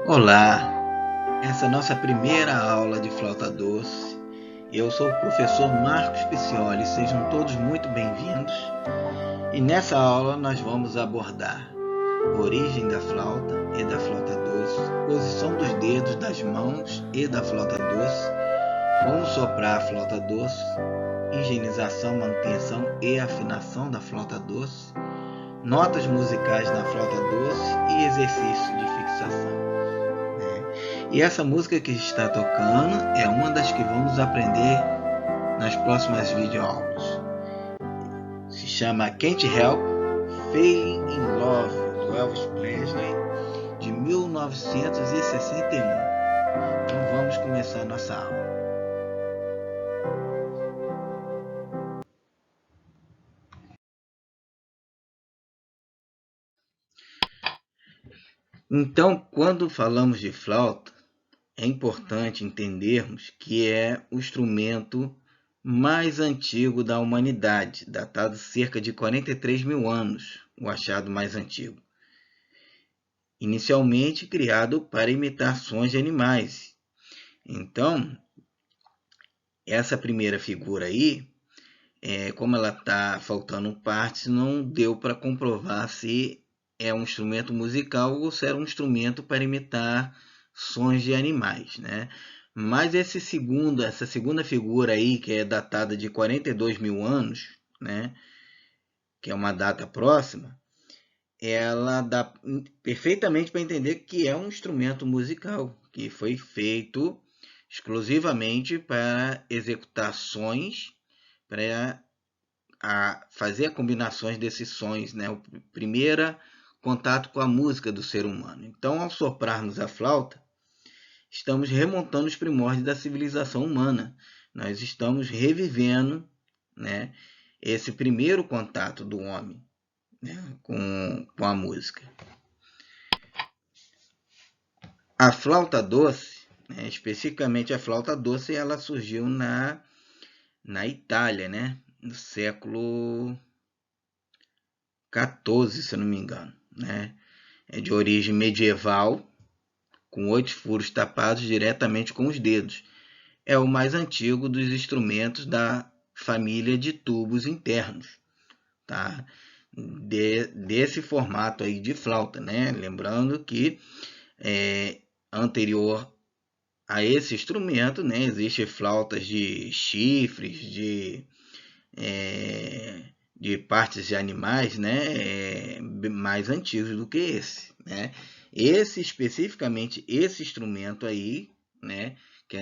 Olá, essa é a nossa primeira aula de flauta doce. Eu sou o professor Marcos Piccioli, sejam todos muito bem-vindos. E nessa aula nós vamos abordar a origem da flauta e da flauta doce, posição dos dedos das mãos e da flauta doce, como soprar a flauta doce, higienização, manutenção e afinação da flauta doce, notas musicais na flauta doce e exercícios de fixação. E essa música que está tocando é uma das que vamos aprender nas próximas videoaulas. Se chama Can't Help Falling in Love, do Elvis Presley, de 1961. Então vamos começar nossa aula. Então, quando falamos de flauta, é importante entendermos que é o instrumento mais antigo da humanidade, datado cerca de 43 mil anos, o achado mais antigo. Inicialmente criado para imitar sons de animais. Então, essa primeira figura aí, como ela está faltando partes, não deu para comprovar se é um instrumento musical ou se era um instrumento para imitar sons de animais, né? Mas essa segunda figura aí, que é datada de 42 mil anos, né? Que é uma data próxima, ela dá perfeitamente para entender que é um instrumento musical que foi feito exclusivamente para executar sons, para fazer combinações desses sons, né? O primeiro contato com a música do ser humano. Então, ao soprarmos a flauta, estamos remontando os primórdios da civilização humana. Nós estamos revivendo, né, esse primeiro contato do homem, né, com a música. A flauta doce, né, especificamente a flauta doce, ela surgiu na Itália, né, no século XIV, se eu não me engano. Né? É de origem medieval, com 8 furos tapados diretamente com os dedos. É o mais antigo dos instrumentos da família de tubos internos. Tá? Desse formato aí de flauta, né? Lembrando que anterior a esse instrumento, né, existem flautas de chifres, de partes de animais, né, mais antigos do que esse, né? Especificamente esse instrumento aí, né, que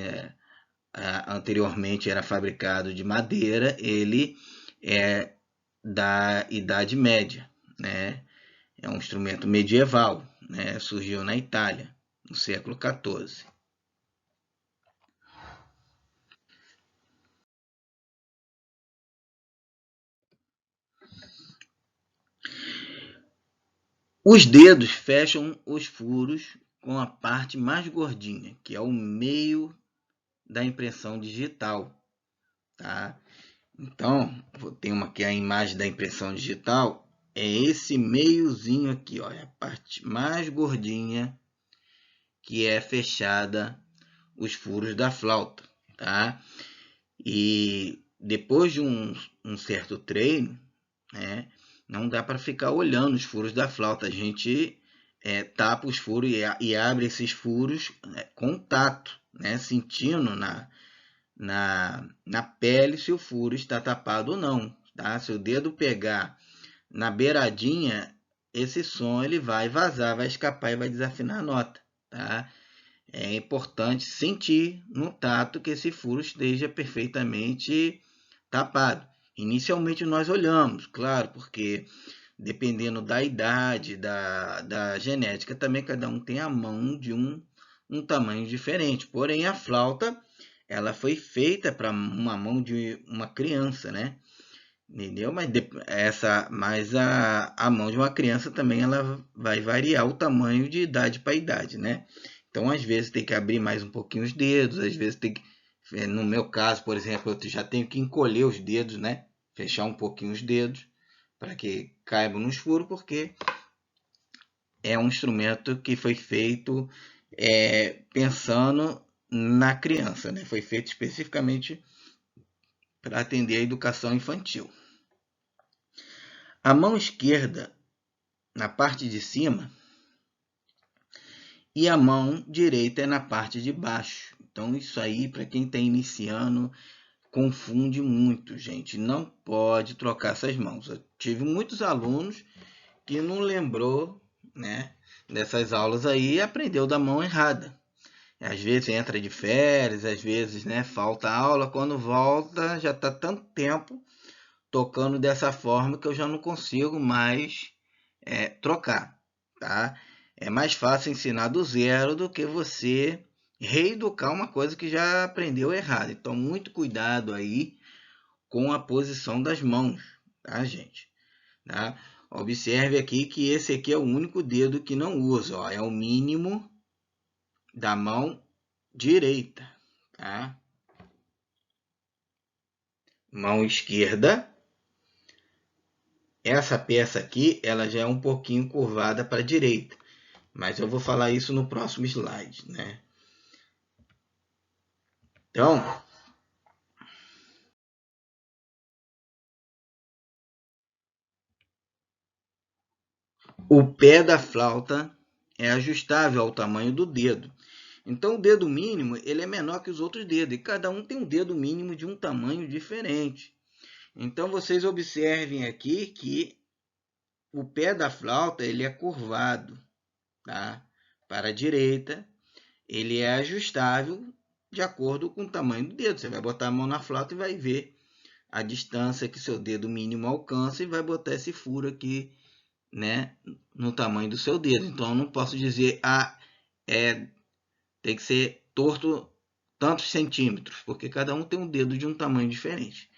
anteriormente era fabricado de madeira, ele é da Idade Média, né? É um instrumento medieval, né? Surgiu na Itália, no século XIV. Os dedos fecham os furos com a parte mais gordinha, que é o meio da impressão digital. Tá? Então, tem aqui a imagem da impressão digital. É esse meiozinho aqui, ó, é a parte mais gordinha que é fechada os furos da flauta. Tá? E depois de um certo treino, né, não dá para ficar olhando os furos da flauta. A gente tapa os furos e abre esses furos com tato, né, sentindo na pele se o furo está tapado ou não. Tá? Se o dedo pegar na beiradinha, esse som ele vai vazar, vai escapar e vai desafinar a nota. Tá? É importante sentir no tato que esse furo esteja perfeitamente tapado. Inicialmente nós olhamos, claro, porque dependendo da idade, da genética, também cada um tem a mão de um tamanho diferente. Porém, a flauta ela foi feita para uma mão de uma criança, né? Entendeu? Mas a mão de uma criança também ela vai variar o tamanho de idade para idade, né? Então, às vezes tem que abrir mais um pouquinho os dedos, às vezes tem que, no meu caso, por exemplo, eu já tenho que encolher os dedos, né? Fechar um pouquinho os dedos para que caibam nos furos, porque é um instrumento que foi feito pensando na criança, né? Foi feito especificamente para atender a educação infantil. A mão esquerda na parte de cima e a mão direita é na parte de baixo. Então isso aí, para quem está iniciando, confunde muito, gente. Não pode trocar essas mãos. Eu tive muitos alunos que não lembrou, né, dessas aulas aí e aprendeu da mão errada. Às vezes entra de férias, às vezes, né, falta aula. Quando volta, já está tanto tempo tocando dessa forma que eu já não consigo mais trocar, tá? É mais fácil ensinar do zero do que você reeducar uma coisa que já aprendeu errado. Então, muito cuidado aí com a posição das mãos, tá, gente? Tá? Observe aqui que esse aqui é o único dedo que não usa, ó, é o mínimo da mão direita, tá? Mão esquerda. Essa peça aqui, ela já é um pouquinho curvada para a direita, mas eu vou falar isso no próximo slide, né? Então, o pé da flauta é ajustável ao tamanho do dedo. Então, o dedo mínimo ele é menor que os outros dedos, e cada um tem um dedo mínimo de um tamanho diferente. Então, vocês observem aqui que o pé da flauta ele é curvado, tá? Para a direita, ele é ajustável de acordo com o tamanho do dedo. Você vai botar a mão na flauta e vai ver a distância que seu dedo mínimo alcança e vai botar esse furo aqui, né, no tamanho do seu dedo. Então, eu não posso dizer, tem que ser torto tantos centímetros, porque cada um tem um dedo de um tamanho diferente.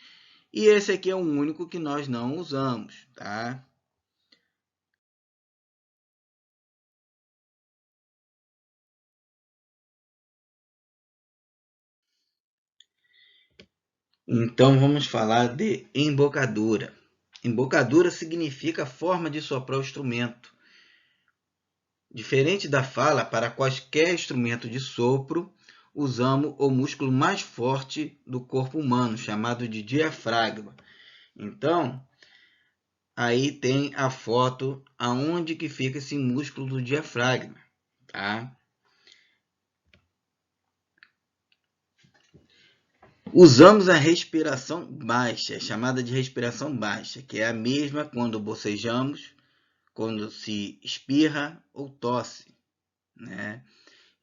E esse aqui é o único que nós não usamos, tá? Então vamos falar de embocadura. Embocadura significa forma de soprar o instrumento. Diferente da fala, para quaisquer instrumento de sopro, usamos o músculo mais forte do corpo humano, chamado de diafragma. Então, aí tem a foto aonde que fica esse músculo do diafragma, tá? Usamos a respiração baixa, chamada de respiração baixa, que é a mesma quando bocejamos, quando se espirra ou tosse, né?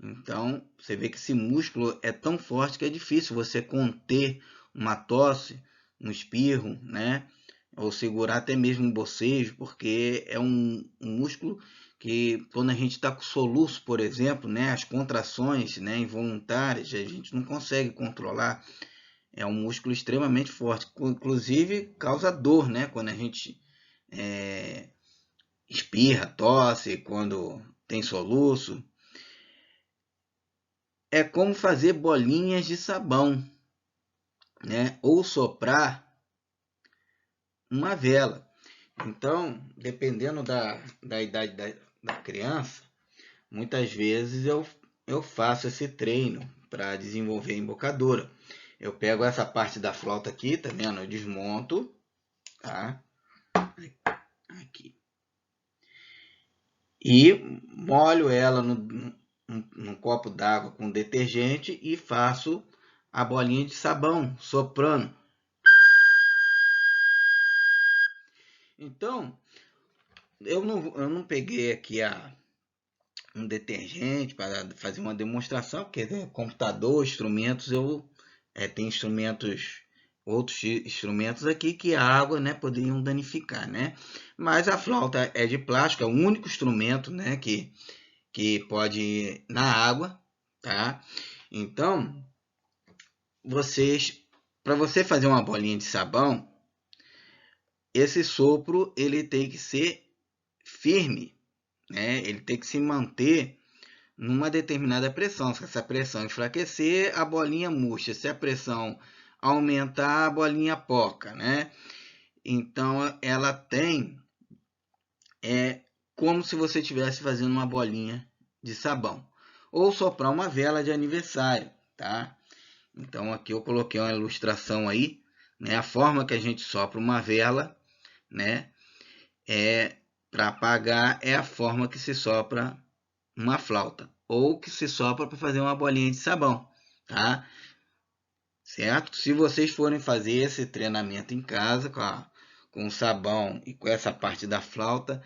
Então, você vê que esse músculo é tão forte que é difícil você conter uma tosse, um espirro, né? Ou segurar até mesmo um bocejo, porque é um músculo que, quando a gente está com soluço, por exemplo, né? As contrações, né, involuntárias, a gente não consegue controlar. É um músculo extremamente forte, inclusive causa dor, né? Quando a gente é, espirra, tosse, quando tem soluço. É como fazer bolinhas de sabão, né? Ou soprar uma vela. Então, dependendo da idade da criança, muitas vezes eu faço esse treino para desenvolver a embocadura. Eu pego essa parte da flauta aqui, tá vendo? Eu desmonto, tá? Aqui. E molho ela num copo d'água com detergente e faço a bolinha de sabão, soprando. Então, eu não peguei aqui um detergente para fazer uma demonstração, porque computador, instrumentos, tem outros instrumentos aqui que a água, né, poderiam danificar, né? Mas a flauta é de plástico, é o único instrumento, né, que pode ir na água, tá? Então, para você fazer uma bolinha de sabão, esse sopro ele tem que ser firme, né? Ele tem que se manter numa determinada pressão. Se essa pressão enfraquecer, a bolinha murcha. Se a pressão aumentar, a bolinha poca, né? Então, ela tem como se você estivesse fazendo uma bolinha de sabão. ou soprar uma vela de aniversário, tá? Então aqui eu coloquei uma ilustração aí, né? A forma que a gente sopra uma vela, né? Para apagar é a forma que se sopra uma flauta, ou que se sopra para fazer uma bolinha de sabão, tá? Certo? Se vocês forem fazer esse treinamento em casa com o sabão e com essa parte da flauta,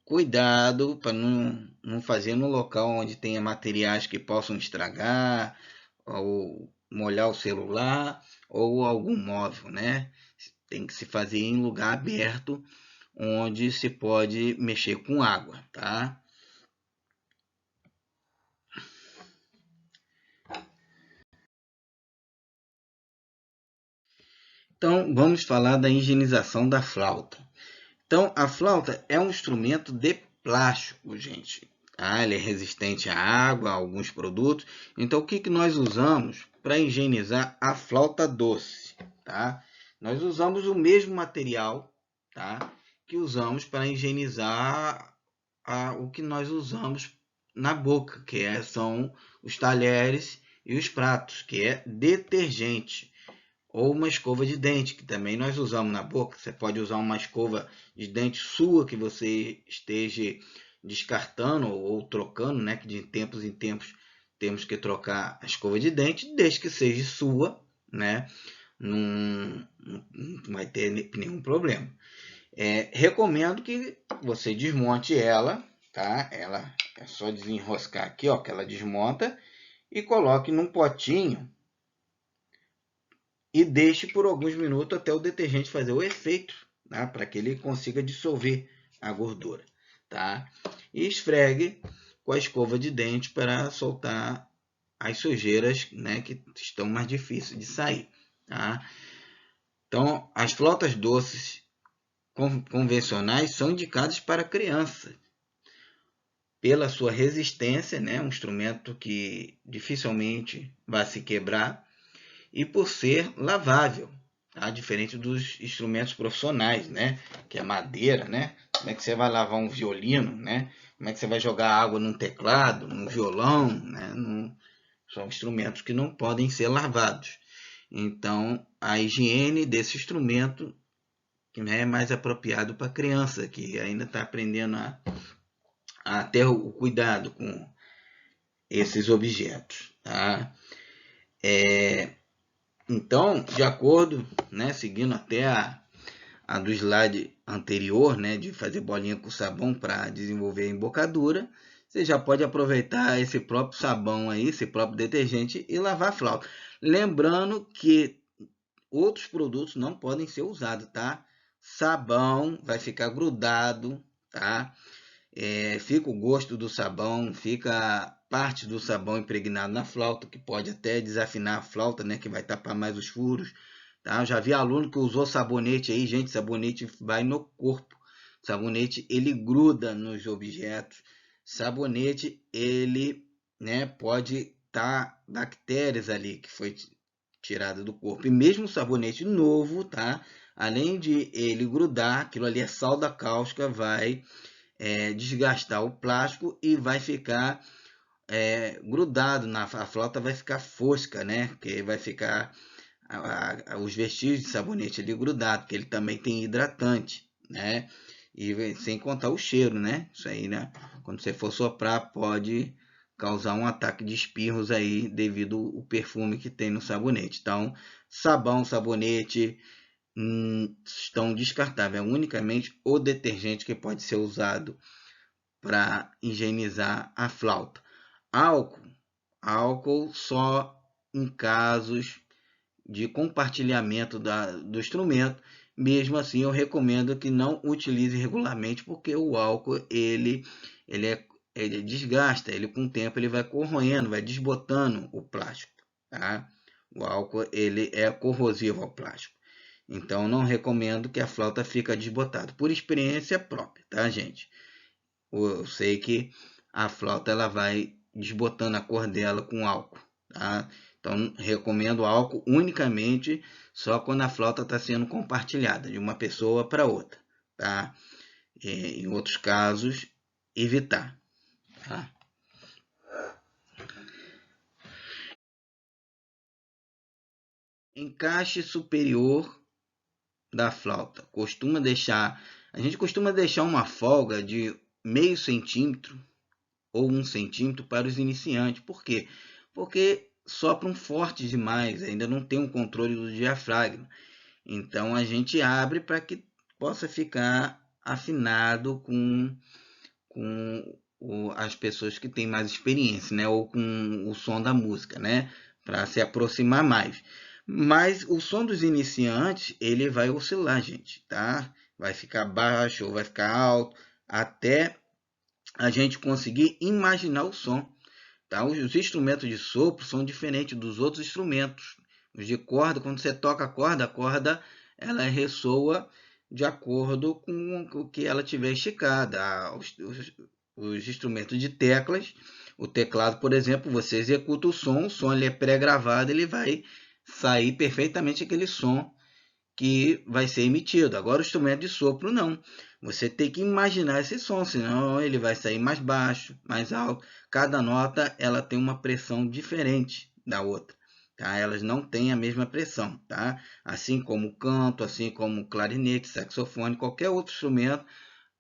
cuidado para não fazer no local onde tenha materiais que possam estragar, ou molhar o celular, ou algum móvel, né? Tem que se fazer em lugar aberto, onde se pode mexer com água, tá? Então, vamos falar da higienização da flauta. Então, a flauta é um instrumento de plástico, gente. Tá? Ele é resistente à água, a alguns produtos. Então, o que nós usamos para higienizar a flauta doce? Tá? Nós usamos o mesmo material, tá? Que usamos para higienizar o que nós usamos na boca, são os talheres e os pratos, que é detergente. Ou uma escova de dente, que também nós usamos na boca. Você pode usar uma escova de dente sua que você esteja descartando ou trocando, né? Que de tempos em tempos temos que trocar a escova de dente, desde que seja sua, né? Não vai ter nenhum problema. Recomendo que você desmonte ela, tá? Ela é só desenroscar aqui, ó, que ela desmonta, e coloque num potinho e deixe por alguns minutos até o detergente fazer o efeito, tá? Para que ele consiga dissolver a gordura, tá? E esfregue com a escova de dente para soltar as sujeiras, né, que estão mais difíceis de sair, tá? Então, as flautas doces convencionais são indicadas para crianças pela sua resistência, né, um instrumento que dificilmente vai se quebrar, e por ser lavável, tá? Diferente dos instrumentos profissionais, né? Que é madeira, né? Como é que você vai lavar um violino, né? Como é que você vai jogar água num teclado, num violão, né? São instrumentos que não podem ser lavados. Então, a higiene desse instrumento, né, é mais apropriado para a criança que ainda está aprendendo a ter o cuidado com esses objetos, tá? Então, de acordo, né, seguindo até a do slide anterior, né, de fazer bolinha com sabão para desenvolver a embocadura, você já pode aproveitar esse próprio sabão aí, esse próprio detergente e lavar a flauta. Lembrando que outros produtos não podem ser usados, tá? Sabão vai ficar grudado, tá? Fica o gosto do sabão, fica parte do sabão impregnado na flauta, que pode até desafinar a flauta, né, que vai tapar mais os furos. Tá? Eu já vi aluno que usou sabonete aí, gente, sabonete vai no corpo. Sabonete, ele gruda nos objetos. Sabonete, ele, né, pode estar bactérias ali que foi tirada do corpo. E mesmo o sabonete novo, tá? Além de ele grudar, aquilo ali é salda cáustica, vai desgastar o plástico e vai ficar grudado a flauta vai ficar fosca, né? Porque vai ficar os vestígios de sabonete ali grudado, porque ele também tem hidratante, né? E sem contar o cheiro, né? Isso aí, né? Quando você for soprar, pode causar um ataque de espirros aí devido ao perfume que tem no sabonete. Então, sabão, sabonete estão descartáveis. É unicamente o detergente que pode ser usado para higienizar a flauta. Álcool só em casos de compartilhamento do instrumento. Mesmo assim, eu recomendo que não utilize regularmente, porque o álcool ele desgasta, ele com o tempo ele vai corroendo, vai desbotando o plástico, tá? O álcool ele é corrosivo ao plástico. Então, não recomendo que a flauta fique desbotada, por experiência própria, tá, gente? Eu sei que a flauta ela vai desbotando a cor dela com álcool, tá? Então, recomendo álcool unicamente só quando a flauta está sendo compartilhada de uma pessoa para outra, tá? Em outros casos, evitar, tá? Encaixe superior da flauta. A gente costuma deixar uma folga de meio centímetro ou 1 centímetro para os iniciantes. Por quê? Porque sopram forte demais, ainda não tem um controle do diafragma. Então a gente abre para que possa ficar afinado com as pessoas que têm mais experiência, né? Ou com o som da música, né? Para se aproximar mais. Mas o som dos iniciantes, ele vai oscilar, gente, tá? Vai ficar baixo ou vai ficar alto, até a gente conseguir imaginar o som, tá? Os instrumentos de sopro são diferentes dos outros instrumentos. Os de corda, quando você toca a corda ela ressoa de acordo com o que ela tiver esticada. Os instrumentos de teclas, o teclado, por exemplo, você executa o som ele é pré-gravado, ele vai sair perfeitamente aquele som que vai ser emitido. Agora o instrumento de sopro não. Você tem que imaginar esse som, senão ele vai sair mais baixo, mais alto. Cada nota ela tem uma pressão diferente da outra, tá? Elas não têm a mesma pressão, tá? Assim como o canto, assim como o clarinete, saxofone, qualquer outro instrumento,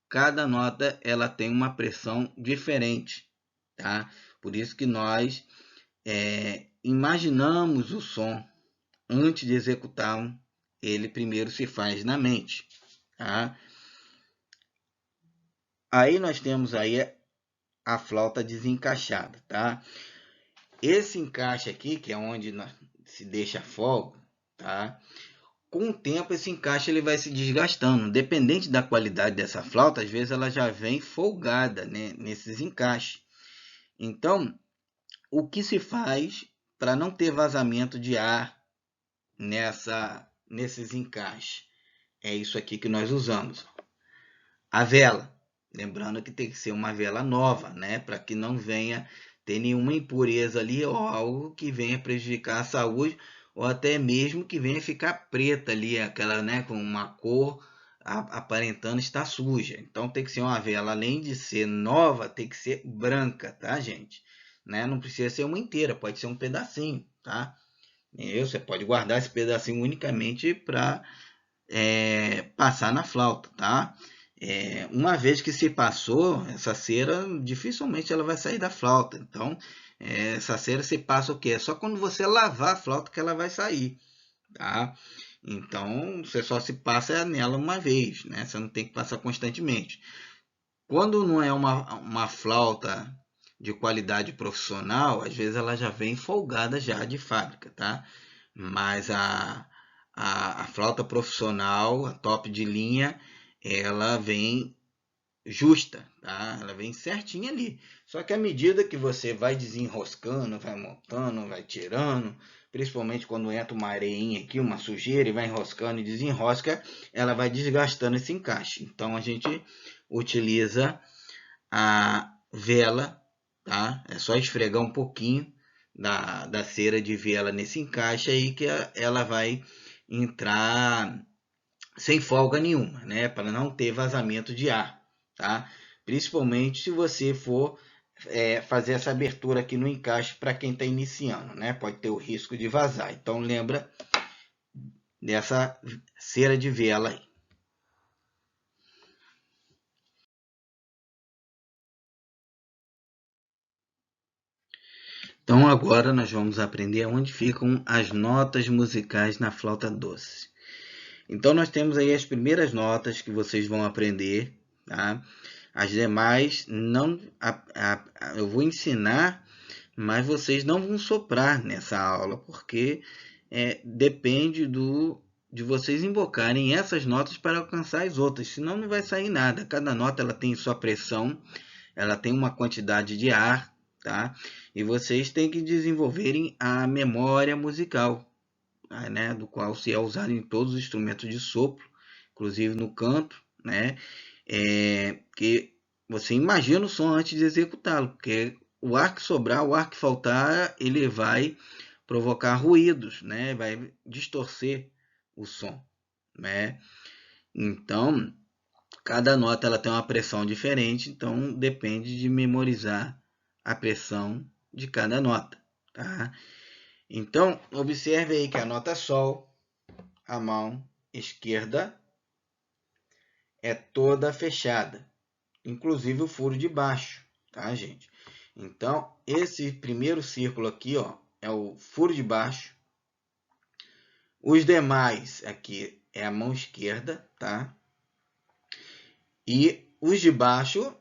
cada nota ela tem uma pressão diferente, tá? Por isso que nós imaginamos o som antes de executá-lo, ele primeiro se faz na mente, tá? Aí nós temos aí a flauta desencaixada, tá? Esse encaixe aqui, que é onde se deixa folga, tá? Com o tempo esse encaixe ele vai se desgastando. Dependente da qualidade dessa flauta, às vezes ela já vem folgada, né, nesses encaixes. Então, o que se faz para não ter vazamento de ar nesses encaixes? É isso aqui que nós usamos. A vela. Lembrando que tem que ser uma vela nova, né? Para que não venha ter nenhuma impureza ali ou algo que venha prejudicar a saúde ou até mesmo que venha ficar preta ali, aquela, né, com uma cor aparentando estar suja. Então tem que ser uma vela, além de ser nova, tem que ser branca, tá, gente? Né? Não precisa ser uma inteira, pode ser um pedacinho, tá? Você pode guardar esse pedacinho unicamente para passar na flauta, tá? Uma vez que se passou essa cera, dificilmente ela vai sair da flauta. Então, essa cera se passa o quê? É só quando você lavar a flauta que ela vai sair, tá? Então, você só se passa nela uma vez, né? Você não tem que passar constantemente. Quando não é uma flauta de qualidade profissional, às vezes ela já vem folgada já de fábrica, tá? Mas a flauta profissional, a top de linha, ela vem justa, tá? Ela vem certinha ali. Só que à medida que você vai desenroscando, vai montando, vai tirando, principalmente quando entra uma areinha aqui, uma sujeira, e vai enroscando e desenrosca, ela vai desgastando esse encaixe. Então a gente utiliza a vela, tá? É só esfregar um pouquinho da cera de vela nesse encaixe aí que ela vai entrar sem folga nenhuma, né? Para não ter vazamento de ar, tá? Principalmente se você for fazer essa abertura aqui no encaixe para quem está iniciando, né? Pode ter o risco de vazar. Então lembra dessa cera de vela aí. Então agora nós vamos aprender onde ficam as notas musicais na flauta doce. Então nós temos aí as primeiras notas que vocês vão aprender, tá? As demais não, eu vou ensinar, mas vocês não vão soprar nessa aula, porque depende de vocês invocarem essas notas para alcançar as outras, senão não vai sair nada. Cada nota ela tem sua pressão, ela tem uma quantidade de ar, tá? E vocês têm que desenvolverem a memória musical, né? Do qual se é usado em todos os instrumentos de sopro, inclusive no canto, né? Que você imagina o som antes de executá-lo, porque o ar que sobrar, o ar que faltar, ele vai provocar ruídos, né? Vai distorcer o som, né? Então, cada nota ela tem uma pressão diferente, então depende de memorizar a pressão de cada nota, tá? Então, observe aí que a nota Sol, a mão esquerda, é toda fechada, inclusive o furo de baixo, tá, gente? Então, esse primeiro círculo aqui, ó, é o furo de baixo. Os demais aqui é a mão esquerda, tá? E os de baixo,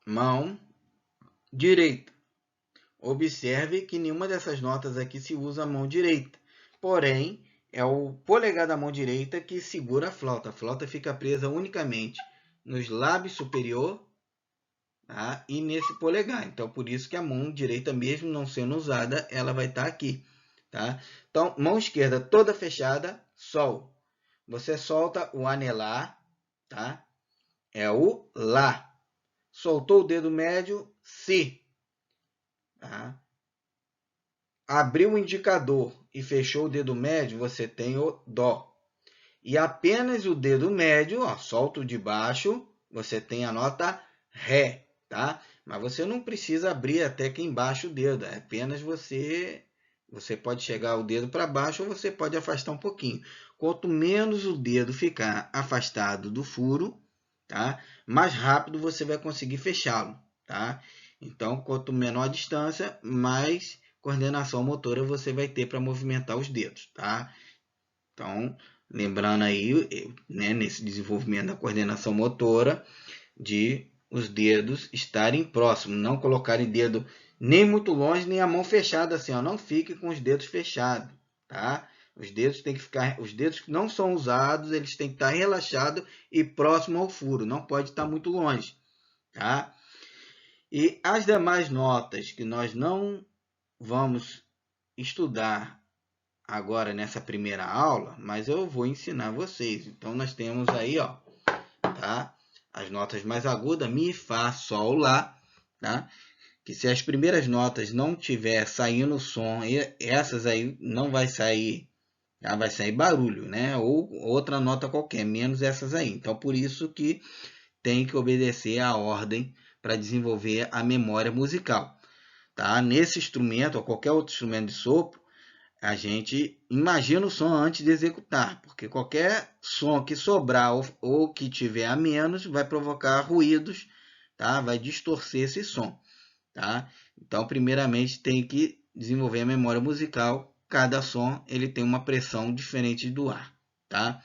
mão direita. Observe que nenhuma dessas notas aqui se usa a mão direita. Porém, é o polegar da mão direita que segura a flauta. A flauta fica presa unicamente nos lábios superior, tá? E nesse polegar. Então, por isso que a mão direita, mesmo não sendo usada, ela vai estar aqui. Tá? Então, mão esquerda toda fechada, Sol. Você solta o anelar, tá? É o Lá. Soltou o dedo médio, Si. Tá? Abriu o indicador e fechou o dedo médio, você tem o Dó. E apenas o dedo médio, ó, solta o de baixo, você tem a nota Ré, tá? Mas você não precisa abrir até aqui embaixo o dedo, é apenas você pode chegar o dedo para baixo ou você pode afastar um pouquinho. Quanto menos o dedo ficar afastado do furo, tá? Mais rápido você vai conseguir fechá-lo, tá? Então, quanto menor a distância, mais coordenação motora você vai ter para movimentar os dedos, tá? Então, lembrando aí, né, nesse desenvolvimento da coordenação motora, de os dedos estarem próximos, não colocarem dedo nem muito longe, nem a mão fechada assim, ó, não fique com os dedos fechados, tá? Os dedos têm que ficar, os dedos que não são usados, eles têm que estar relaxados e próximo ao furo, não pode estar muito longe, tá? E as demais notas que nós não vamos estudar agora nessa primeira aula, mas eu vou ensinar vocês. Então nós temos aí, ó, tá? As notas mais agudas, Mi, Fá, Sol, Lá, tá? Que se as primeiras notas não tiver saindo som, essas aí não vai sair, tá? Vai sair barulho, né? Ou outra nota qualquer, menos essas aí. Então por isso que tem que obedecer a ordem para desenvolver a memória musical, tá? Nesse instrumento ou qualquer outro instrumento de sopro, a gente imagina o som antes de executar, porque qualquer som que sobrar ou que tiver a menos vai provocar ruídos, tá? Vai distorcer esse som, tá? Então, primeiramente, tem que desenvolver a memória musical. Cada som ele tem uma pressão diferente do ar, tá?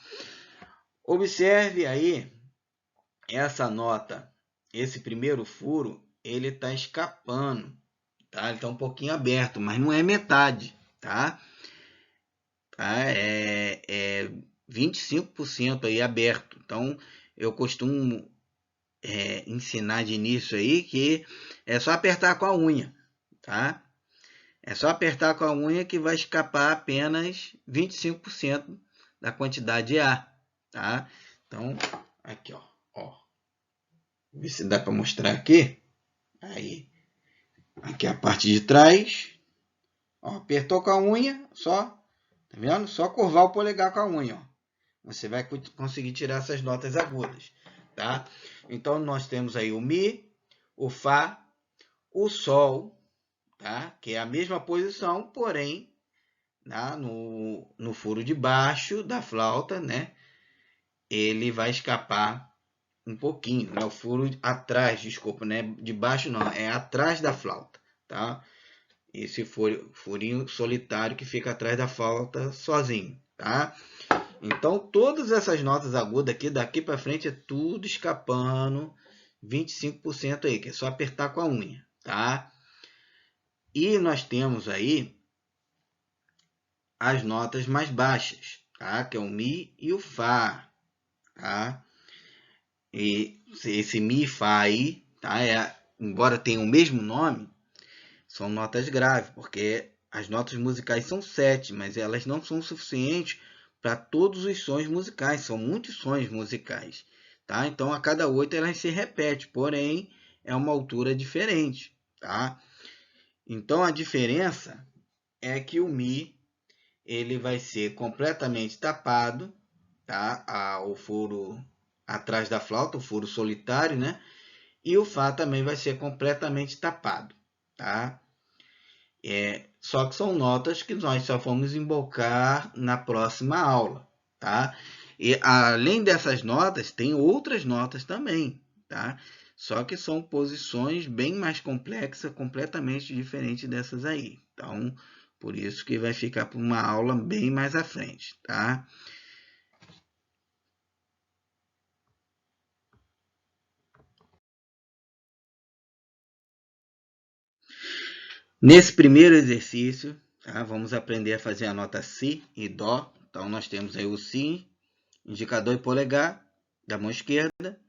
Observe aí essa nota, esse primeiro furo, ele está escapando, tá? Ele está um pouquinho aberto, mas não é metade, tá? É 25% aí aberto. Então, eu costumo ensinar de início aí que é só apertar com a unha, tá? É só apertar com a unha que vai escapar apenas 25% da quantidade de ar, tá? Então, aqui, ó. Ver se dá para mostrar aqui. Aí, aqui a parte de trás. Ó, apertou com a unha, só, tá vendo? Só curvar o polegar com a unha, ó. Você vai conseguir tirar essas notas agudas, tá? Então, nós temos aí o Mi, o Fá, o Sol, tá? Que é a mesma posição, porém, tá? No furo de baixo da flauta, né? Ele vai escapar um pouquinho, né? O furo atrás, desculpa, né? De baixo não, é atrás da flauta, tá? Esse furinho solitário que fica atrás da flauta sozinho, tá? Então, todas essas notas agudas aqui, daqui para frente, é tudo escapando 25% aí, que é só apertar com a unha, tá? E nós temos aí as notas mais baixas, tá? Que é o Mi e o Fá, tá? E esse Mi e Fá aí, tá? Embora tenha o mesmo nome, são notas graves, porque as notas musicais são 7, mas elas não são suficientes para todos os sons musicais, são muitos sons musicais, tá? Então a cada 8 elas se repete, porém é uma altura diferente, tá? Então a diferença é que o Mi ele vai ser completamente tapado, tá? O furo atrás da flauta, o furo solitário, né? E o Fá também vai ser completamente tapado, tá? Só que são notas que nós só vamos invocar na próxima aula, tá? E além dessas notas, tem outras notas também, tá? Só que são posições bem mais complexas, completamente diferentes dessas aí. Então, por isso que vai ficar para uma aula bem mais à frente, tá? Nesse primeiro exercício, tá? Vamos aprender a fazer a nota Si e Dó. Então, nós temos aí o Si, indicador e polegar da mão esquerda,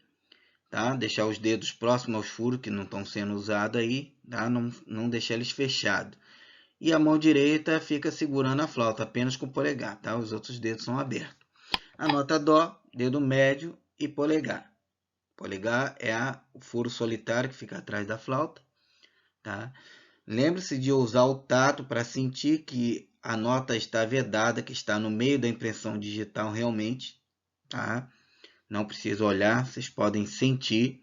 tá? Deixar os dedos próximos aos furos que não estão sendo usados aí, tá? Não deixar eles fechados. E a mão direita fica segurando a flauta apenas com o polegar, tá? Os outros dedos são abertos. A nota Dó, dedo médio e polegar. Polegar é o furo solitário que fica atrás da flauta, tá? Lembre-se de usar o tato para sentir que a nota está vedada, que está no meio da impressão digital realmente, tá? Não precisa olhar, vocês podem sentir.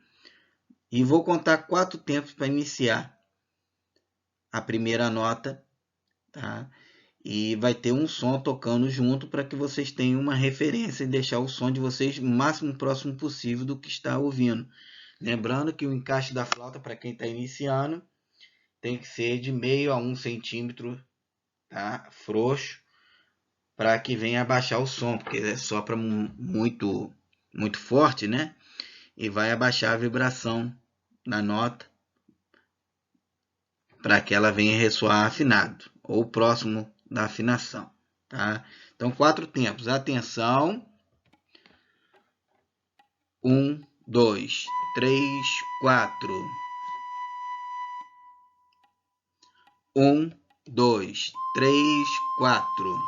E vou contar 4 tempos para iniciar a primeira nota, tá? E vai ter um som tocando junto para que vocês tenham uma referência e deixar o som de vocês o máximo próximo possível do que está ouvindo. Lembrando que o encaixe da flauta, para quem está iniciando, tem que ser de meio a 1 centímetro, tá? Frouxo, para que venha abaixar o som, porque é sopra muito, muito forte, né? E vai abaixar a vibração da nota para que ela venha ressoar afinado ou próximo da afinação, tá? Então, 4 tempos. Atenção. 1, 2, 3, 4. 1, 2, 3, 4.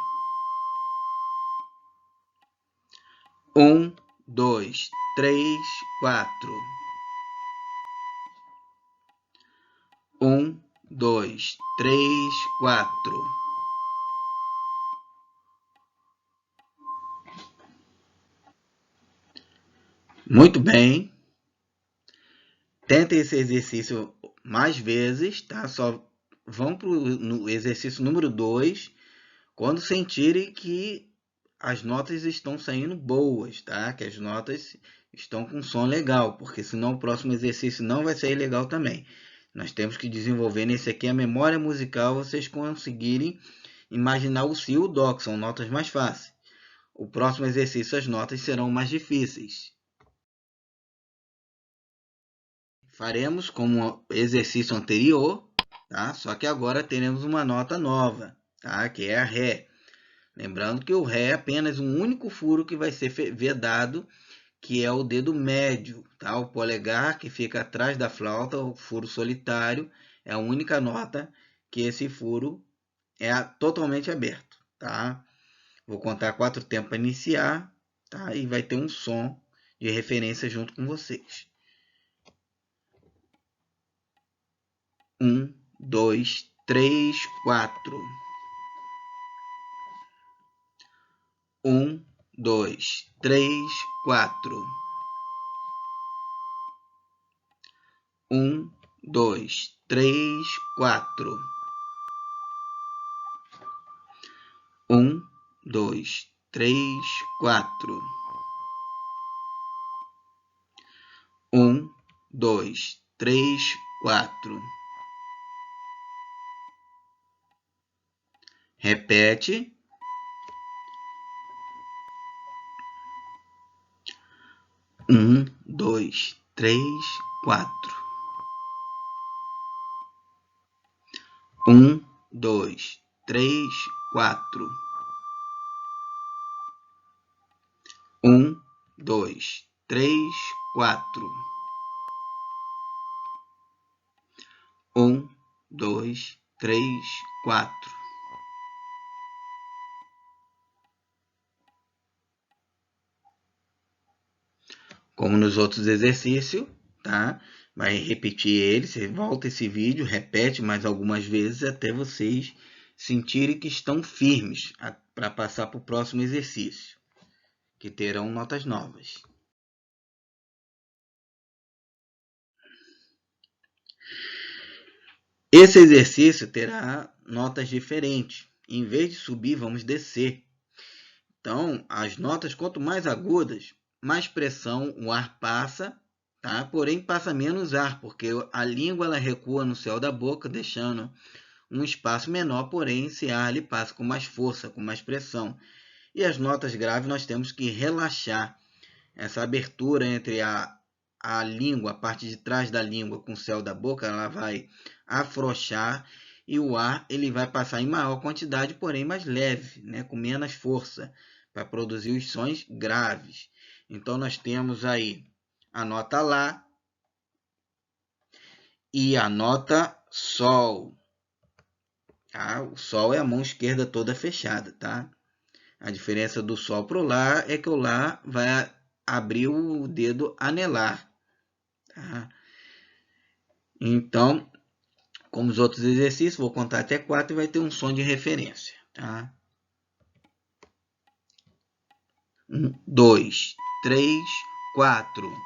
1, 2, 3, 4. 1, 2, 3, 4. Muito bem. Tentem esse exercício mais vezes, tá? Só vão para o exercício número 2 quando sentirem que as notas estão saindo boas, tá? Que as notas estão com som legal, porque senão o próximo exercício não vai sair legal também. Nós temos que desenvolver nesse aqui a memória musical, vocês conseguirem imaginar o Si e o Dó, que são notas mais fáceis. O próximo exercício as notas serão mais difíceis. Faremos como exercício anterior, tá? Só que agora teremos uma nota nova, tá? Que é a Ré. Lembrando que o Ré é apenas um único furo que vai ser vedado, que é o dedo médio, tá? O polegar que fica atrás da flauta, o furo solitário, é a única nota que esse furo é totalmente aberto, tá? Vou contar 4 tempos para iniciar, tá? E vai ter um som de referência junto com vocês. 1, 2, 3, 4. 1, 2, 3, 4. 1, 2, 3, 4. 1, 2, 3, 4. 1, 2, 3, 4. Repete. 1, 2, 3, 4. 1, 2, 3, 4. 1, 2, 3, 4. 1, 2, 3, 4. Como nos outros exercícios, tá? Vai repetir ele, você volta esse vídeo, repete mais algumas vezes até vocês sentirem que estão firmes para passar para o próximo exercício, que terão notas novas. Esse exercício terá notas diferentes. Em vez de subir, vamos descer. Então, as notas, quanto mais agudas, mais pressão o ar passa, tá? Porém, passa menos ar, porque a língua ela recua no céu da boca, deixando um espaço menor, porém, esse ar ele passa com mais força, com mais pressão. E as notas graves nós temos que relaxar essa abertura entre a língua, a parte de trás da língua com o céu da boca, ela vai afrouxar e o ar ele vai passar em maior quantidade, porém mais leve, né, com menos força, para produzir os sons graves. Então nós temos aí a nota Lá e a nota Sol. Tá? O Sol é a mão esquerda toda fechada, tá? A diferença do Sol para o Lá é que o Lá vai abrir o dedo anelar. Tá? Então, como os outros exercícios, vou contar até 4 e vai ter um som de referência. Tá? 1, 2, 3, 4.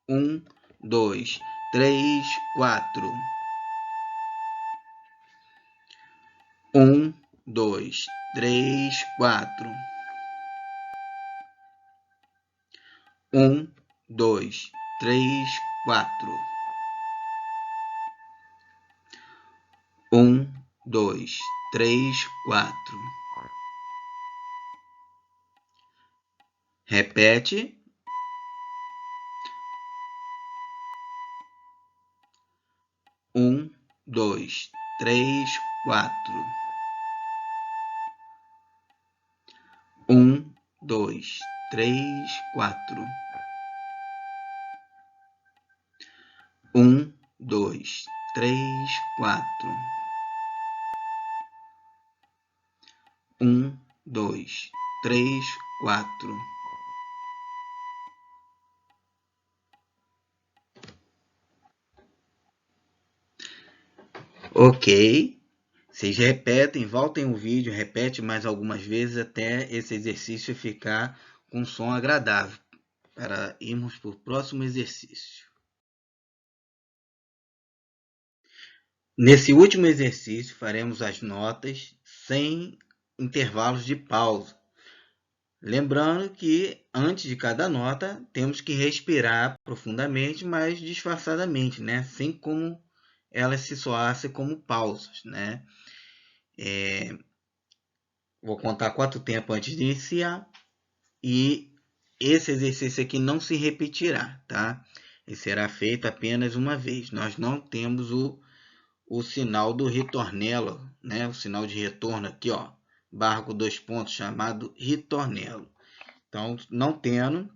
1, 2, 3, 4. 1, 2, 3, 4. 1, 2, 3, 4. 1, 2, 3, 4. Repete. 1, 2, 3, 4. 1, 2, 3, 4. 1, 2, 3, 4. 1, 2, 3, 4. Ok. Vocês repetem, voltem o vídeo, repete mais algumas vezes até esse exercício ficar com som agradável, para irmos para o próximo exercício. Nesse último exercício, faremos as notas sem intervalos de pausa. Lembrando que antes de cada nota, temos que respirar profundamente, mas disfarçadamente, né? Sem como elas se soassem como pausas, né? Vou contar 4 tempos antes de iniciar e esse exercício aqui não se repetirá, tá? Ele será feito apenas uma vez. Nós não temos o sinal do ritornelo, né? O sinal de retorno aqui, ó, barra com 2 pontos, chamado ritornelo. Então, não tendo,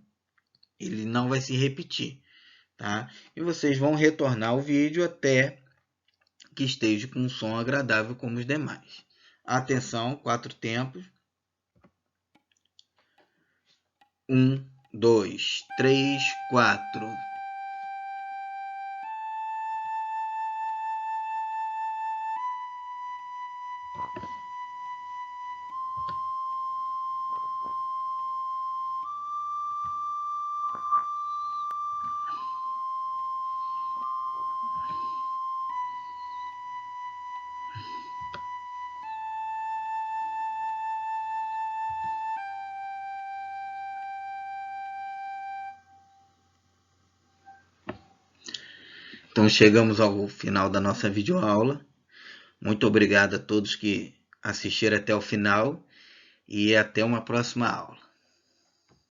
ele não vai se repetir, tá? E vocês vão retornar o vídeo até que esteja com um som agradável como os demais. Atenção, 4 tempos. 1, 2, 3, 4. Então chegamos ao final da nossa videoaula. Muito obrigado a todos que assistiram até o final e até uma próxima aula.